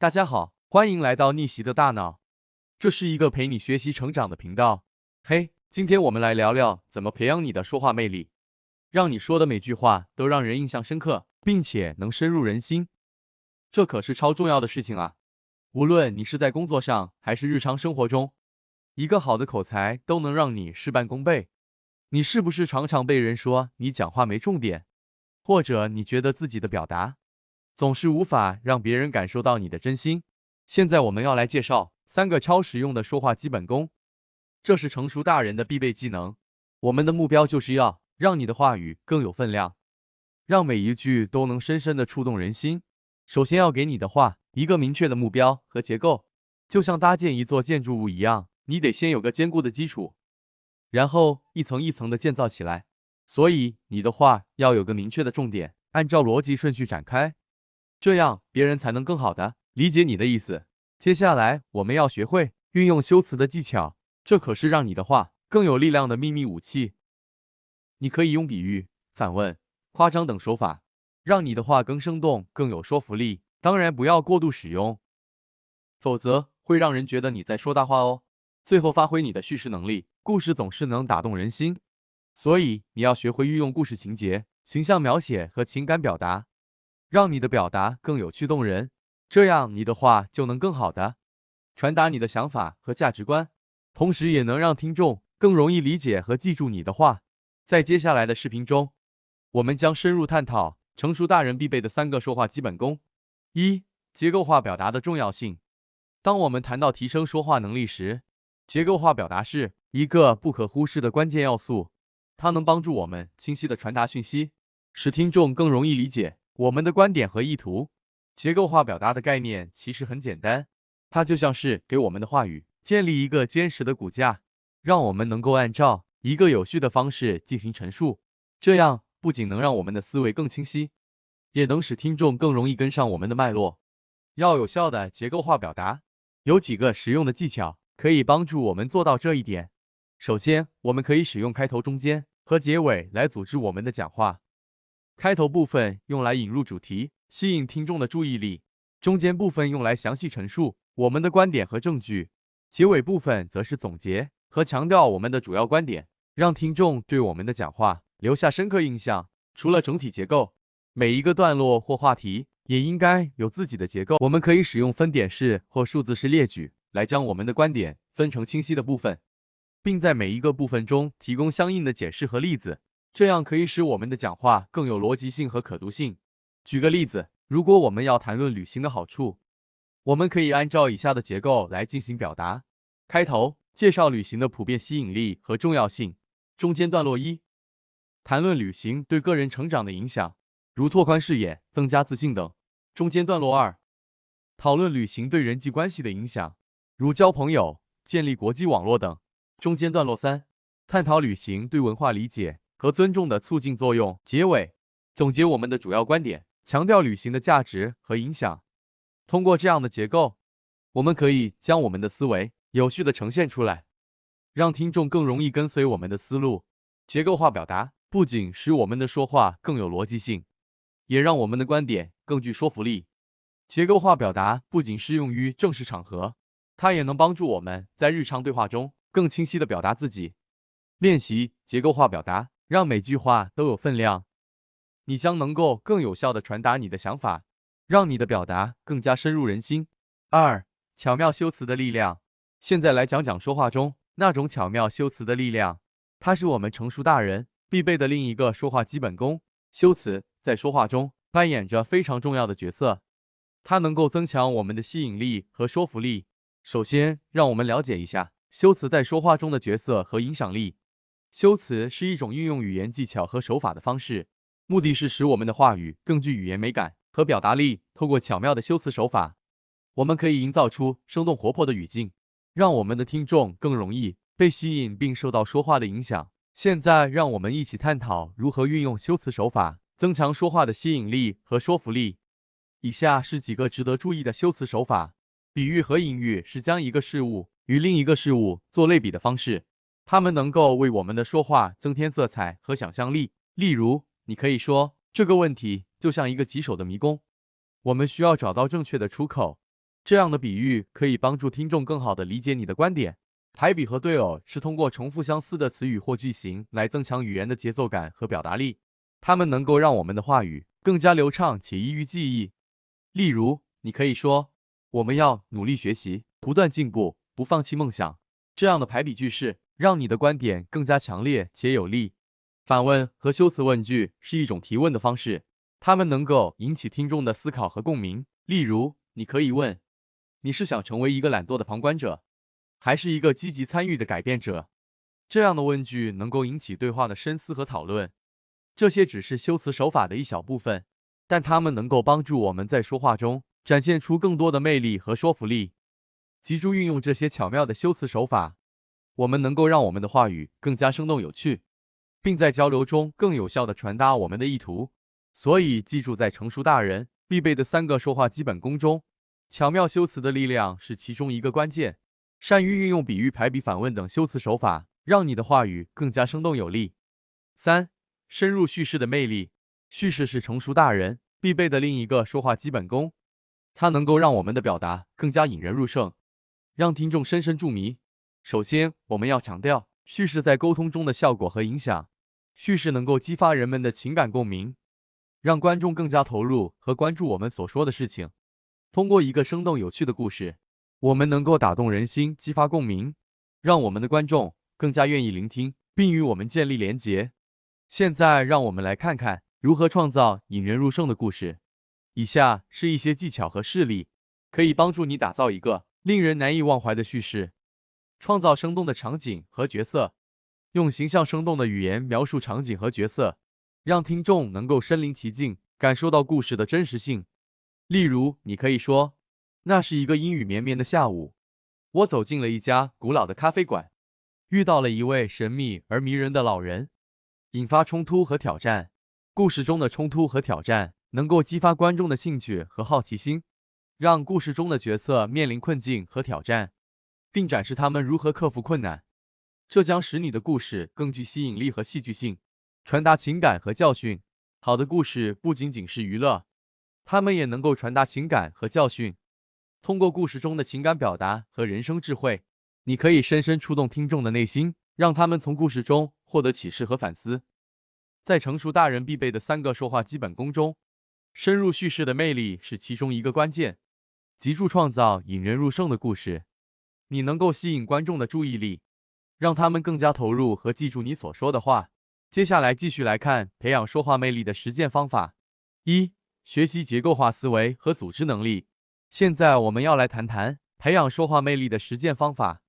大家好，欢迎来到逆袭的大脑，这是一个陪你学习成长的频道。嘿，今天我们来聊聊怎么培养你的说话魅力，让你说的每句话都让人印象深刻，并且能深入人心。这可是超重要的事情啊！无论你是在工作上还是日常生活中，一个好的口才都能让你事半功倍。你是不是常常被人说你讲话没重点，或者你觉得自己的表达总是无法让别人感受到你的真心？现在我们要来介绍3个超实用的说话基本功，这是成熟大人的必备技能。我们的目标就是要让你的话语更有分量，让每一句都能深深的触动人心。首先要给你的话一个明确的目标和结构，就像搭建一座建筑物一样，你得先有个坚固的基础，然后一层一层的建造起来。所以你的话要有个明确的重点，按照逻辑顺序展开，这样别人才能更好的理解你的意思。接下来我们要学会运用修辞的技巧，这可是让你的话更有力量的秘密武器。你可以用比喻、反问、夸张等手法，让你的话更生动、更有说服力。当然不要过度使用，否则会让人觉得你在说大话哦。最后发挥你的叙事能力，故事总是能打动人心，所以你要学会运用故事情节、形象描写和情感表达，让你的表达更有趣动人，这样你的话就能更好的传达你的想法和价值观，同时也能让听众更容易理解和记住你的话。在接下来的视频中，我们将深入探讨成熟大人必备的3个说话基本功。1、结构化表达的重要性。当我们谈到提升说话能力时，结构化表达是一个不可忽视的关键要素，它能帮助我们清晰地传达讯息，使听众更容易理解我们的观点和意图。结构化表达的概念其实很简单，它就像是给我们的话语建立一个坚实的骨架，让我们能够按照一个有序的方式进行陈述，这样不仅能让我们的思维更清晰，也能使听众更容易跟上我们的脉络。要有效的结构化表达，有几个实用的技巧可以帮助我们做到这一点。首先，我们可以使用开头、中间和结尾来组织我们的讲话。开头部分用来引入主题，吸引听众的注意力；中间部分用来详细陈述我们的观点和证据；结尾部分则是总结和强调我们的主要观点，让听众对我们的讲话留下深刻印象。除了整体结构，每一个段落或话题也应该有自己的结构。我们可以使用分点式或数字式列举来将我们的观点分成清晰的部分，并在每一个部分中提供相应的解释和例子，这样可以使我们的讲话更有逻辑性和可读性。举个例子，如果我们要谈论旅行的好处，我们可以按照以下的结构来进行表达：开头，介绍旅行的普遍吸引力和重要性；中间段落1，谈论旅行对个人成长的影响，如拓宽视野、增加自信等；中间段落2，讨论旅行对人际关系的影响，如交朋友、建立国际网络等；中间段落3，探讨旅行对文化理解和尊重的促进作用；结尾，总结我们的主要观点，强调旅行的价值和影响。通过这样的结构，我们可以将我们的思维有序地呈现出来，让听众更容易跟随我们的思路。结构化表达不仅使我们的说话更有逻辑性，也让我们的观点更具说服力。结构化表达不仅适用于正式场合，它也能帮助我们在日常对话中更清晰地表达自己。练习结构化表达，让每句话都有分量，你将能够更有效地传达你的想法，让你的表达更加深入人心。2、巧妙修辞的力量。现在来讲讲说话中那种巧妙修辞的力量，它是我们成熟大人必备的另一个说话基本功。修辞在说话中扮演着非常重要的角色，它能够增强我们的吸引力和说服力。首先，让我们了解一下修辞在说话中的角色和影响力。修辞是一种运用语言技巧和手法的方式，目的是使我们的话语更具语言美感和表达力。透过巧妙的修辞手法，我们可以营造出生动活泼的语境，让我们的听众更容易被吸引并受到说话的影响。现在，让我们一起探讨如何运用修辞手法，增强说话的吸引力和说服力。以下是几个值得注意的修辞手法。比喻和隐喻是将一个事物与另一个事物做类比的方式，它们能够为我们的说话增添色彩和想象力。例如，你可以说，这个问题就像一个棘手的迷宫，我们需要找到正确的出口。这样的比喻可以帮助听众更好地理解你的观点。排比和对偶是通过重复相似的词语或句型来增强语言的节奏感和表达力，它们能够让我们的话语更加流畅且易于记忆。例如，你可以说，我们要努力学习，不断进步，不放弃梦想。这样的排比句式让你的观点更加强烈且有力。反问和修辞问句是一种提问的方式，它们能够引起听众的思考和共鸣。例如，你可以问，你是想成为一个懒惰的旁观者，还是一个积极参与的改变者？这样的问句能够引起对话的深思和讨论。这些只是修辞手法的一小部分，但它们能够帮助我们在说话中展现出更多的魅力和说服力。记住运用这些巧妙的修辞手法，我们能够让我们的话语更加生动有趣，并在交流中更有效地传达我们的意图。所以，记住在成熟大人必备的3个说话基本功中，巧妙修辞的力量是其中一个关键。善于运用比喻、排比、反问等修辞手法，让你的话语更加生动有力。3. 深入叙事的魅力。叙事是成熟大人必备的另一个说话基本功，它能够让我们的表达更加引人入胜，让听众深深入迷。首先，我们要强调叙事在沟通中的效果和影响。叙事能够激发人们的情感共鸣，让观众更加投入和关注我们所说的事情。通过一个生动有趣的故事，我们能够打动人心，激发共鸣，让我们的观众更加愿意聆听，并与我们建立连结。现在，让我们来看看如何创造引人入胜的故事。以下是一些技巧和事例，可以帮助你打造一个令人难以忘怀的叙事。创造生动的场景和角色，用形象生动的语言描述场景和角色，让听众能够身临其境，感受到故事的真实性。例如，你可以说，那是一个阴雨绵绵的下午，我走进了一家古老的咖啡馆，遇到了一位神秘而迷人的老人，引发冲突和挑战。故事中的冲突和挑战能够激发观众的兴趣和好奇心，让故事中的角色面临困境和挑战，并展示他们如何克服困难。这将使你的故事更具吸引力和戏剧性，传达情感和教训。好的故事不仅仅是娱乐，它们也能够传达情感和教训。通过故事中的情感表达和人生智慧，你可以深深触动听众的内心，让他们从故事中获得启示和反思。在成熟大人必备的3个说话基本功中，深入叙事的魅力是其中一个关键。记住创造引人入胜的故事，你能够吸引观众的注意力，让他们更加投入和记住你所说的话。接下来继续来看培养说话魅力的实践方法。1. 学习结构化思维和组织能力。现在我们要来谈谈培养说话魅力的实践方法。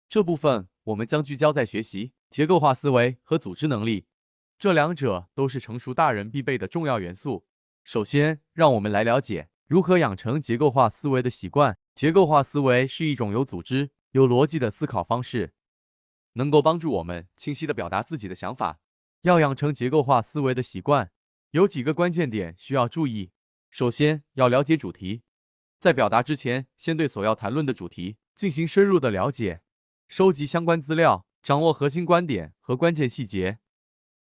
这部分我们将聚焦在学习结构化思维和组织能力，这2者都是成熟大人必备的重要元素。首先，让我们来了解如何养成结构化思维的习惯。结构化思维是一种有组织、有逻辑的思考方式，能够帮助我们清晰地表达自己的想法。要养成结构化思维的习惯，有几个关键点需要注意。首先，要了解主题，在表达之前，先对所要谈论的主题进行深入的了解，收集相关资料，掌握核心观点和关键细节，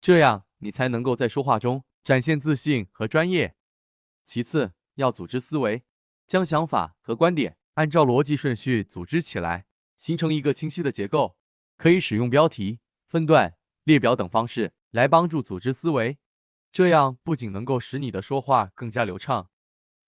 这样你才能够在说话中展现自信和专业。其次，要组织思维，将想法和观点按照逻辑顺序组织起来，形成一个清晰的结构。可以使用标题、分段、列表等方式来帮助组织思维，这样不仅能够使你的说话更加流畅，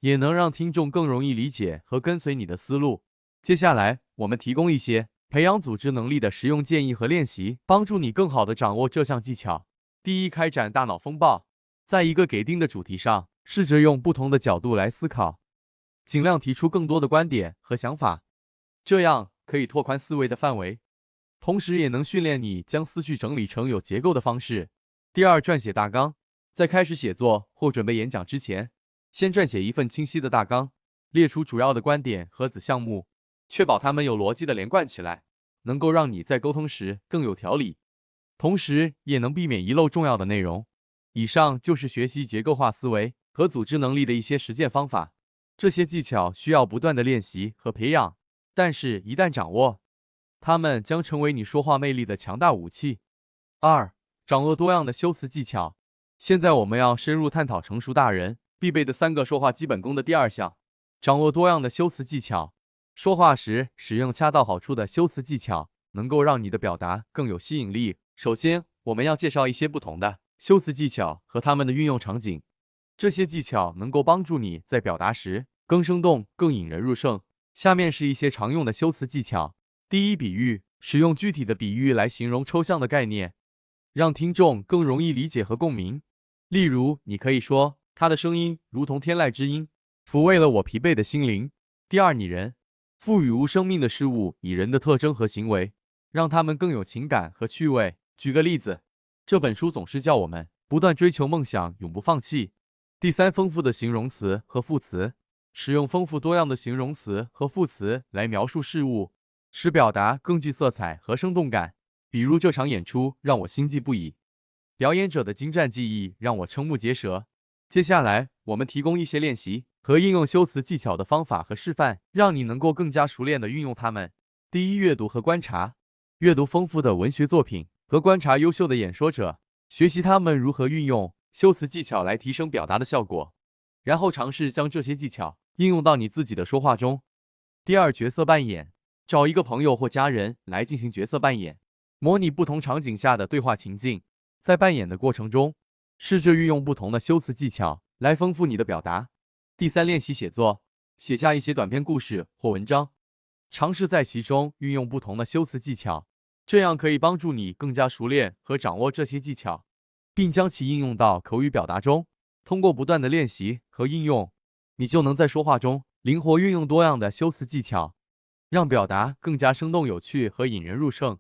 也能让听众更容易理解和跟随你的思路。接下来，我们提供一些培养组织能力的实用建议和练习，帮助你更好地掌握这项技巧。第一，开展大脑风暴，在一个给定的主题上，试着用不同的角度来思考，尽量提出更多的观点和想法，这样可以拓宽思维的范围，同时也能训练你将思绪整理成有结构的方式。第二，撰写大纲，在开始写作或准备演讲之前，先撰写一份清晰的大纲，列出主要的观点和子项目，确保它们有逻辑的连贯起来，能够让你在沟通时更有条理，同时也能避免遗漏重要的内容。以上就是学习结构化思维和组织能力的一些实践方法，这些技巧需要不断的练习和培养，但是一旦掌握，它们将成为你说话魅力的强大武器。2. 掌握多样的修辞技巧。现在我们要深入探讨成熟大人必备的3个说话基本功的第2项，掌握多样的修辞技巧。说话时使用恰到好处的修辞技巧，能够让你的表达更有吸引力。首先，我们要介绍一些不同的修辞技巧和它们的运用场景。这些技巧能够帮助你在表达时更生动、更引人入胜。下面是一些常用的修辞技巧。第一，比喻，使用具体的比喻来形容抽象的概念，让听众更容易理解和共鸣。例如，你可以说，他的声音如同天籁之音，抚慰了我疲惫的心灵。第二，拟人，赋予无生命的事物以人的特征和行为，让他们更有情感和趣味。举个例子，这本书总是叫我们不断追求梦想，永不放弃。第三，丰富的形容词和副词，使用丰富多样的形容词和副词来描述事物，使表达更具色彩和生动感。比如，这场演出让我心悸不已，表演者的精湛技艺让我瞠目结舌。接下来，我们提供一些练习和应用修辞技巧的方法和示范，让你能够更加熟练地运用它们。第一，阅读和观察，阅读丰富的文学作品和观察优秀的演说者，学习他们如何运用修辞技巧来提升表达的效果，然后尝试将这些技巧应用到你自己的说话中。第二，角色扮演，找一个朋友或家人来进行角色扮演，模拟不同场景下的对话情境。在扮演的过程中，试着运用不同的修辞技巧来丰富你的表达。第三，练习写作，写下一些短篇故事或文章，尝试在其中运用不同的修辞技巧，这样可以帮助你更加熟练和掌握这些技巧，并将其应用到口语表达中。通过不断的练习和应用，你就能在说话中灵活运用多样的修辞技巧，让表达更加生动有趣和引人入胜。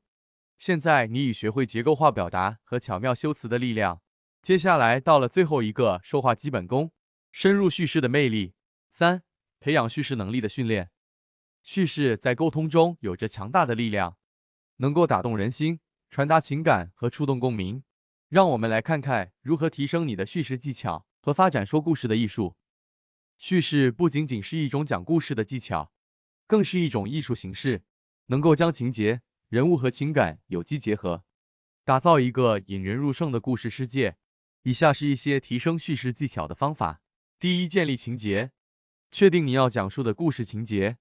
现在你已学会结构化表达和巧妙修辞的力量，接下来到了最后一个说话基本功，深入叙事的魅力。三、培养叙事能力的训练。叙事在沟通中有着强大的力量，能够打动人心，传达情感和触动共鸣。让我们来看看如何提升你的叙事技巧和发展说故事的艺术。叙事不仅仅是一种讲故事的技巧，更是一种艺术形式，能够将情节、人物和情感有机结合，打造一个引人入胜的故事世界。以下是一些提升叙事技巧的方法。第一，建立情节，确定你要讲述的故事情节，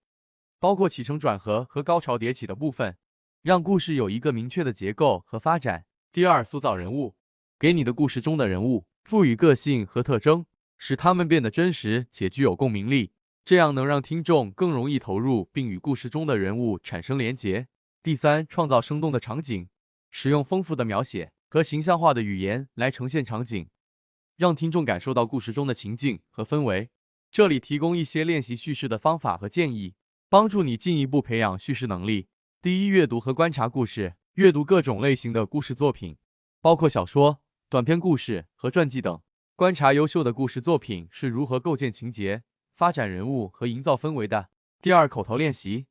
包括起承转合和高潮迭起的部分，让故事有一个明确的结构和发展。第二，塑造人物，给你的故事中的人物赋予个性和特征，使他们变得真实且具有共鸣力，这样能让听众更容易投入并与故事中的人物产生连结。第三，创造生动的场景，使用丰富的描写和形象化的语言来呈现场景，让听众感受到故事中的情境和氛围。这里提供一些练习叙事的方法和建议，帮助你进一步培养叙事能力。第一，阅读和观察故事，阅读各种类型的故事作品，包括小说、短篇故事和传记等，观察优秀的故事作品是如何构建情节、发展人物和营造氛围的。第二，口头练习，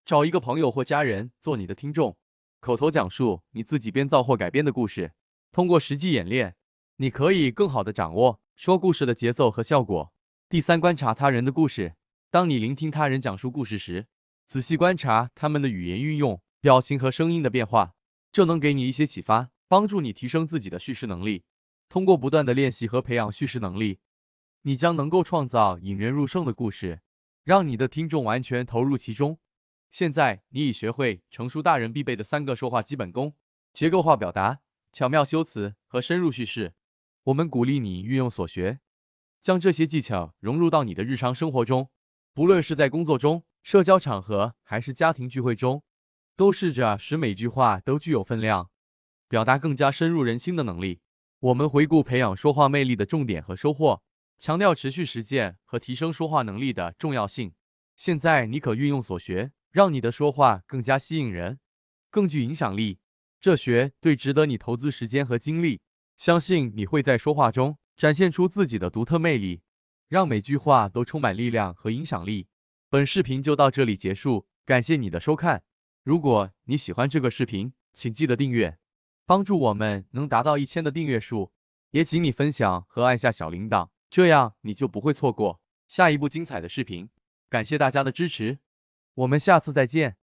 找一个朋友或家人做你的听众，口头讲述你自己编造或改编的故事。通过实际演练，你可以更好地掌握说故事的节奏和效果。第三，观察他人的故事，当你聆听他人讲述故事时，仔细观察他们的语言运用、表情和声音的变化，这能给你一些启发，帮助你提升自己的叙事能力。通过不断的练习和培养叙事能力，你将能够创造引人入胜的故事，让你的听众完全投入其中。现在你已学会成熟大人必备的3个说话基本功：结构化表达、巧妙修辞和深入叙事。我们鼓励你运用所学，将这些技巧融入到你的日常生活中，不论是在工作中、社交场合还是家庭聚会中，都试着使每句话都具有分量，表达更加深入人心的能力。我们回顾培养说话魅力的重点和收获，强调持续实践和提升说话能力的重要性。现在你可运用所学，让你的说话更加吸引人，更具影响力。这绝对值得你投资时间和精力。相信你会在说话中展现出自己的独特魅力，让每句话都充满力量和影响力。本视频就到这里结束，感谢你的收看。如果你喜欢这个视频，请记得订阅，帮助我们能达到1000的订阅数。也请你分享和按下小铃铛，这样你就不会错过下一部精彩的视频。感谢大家的支持，我们下次再见。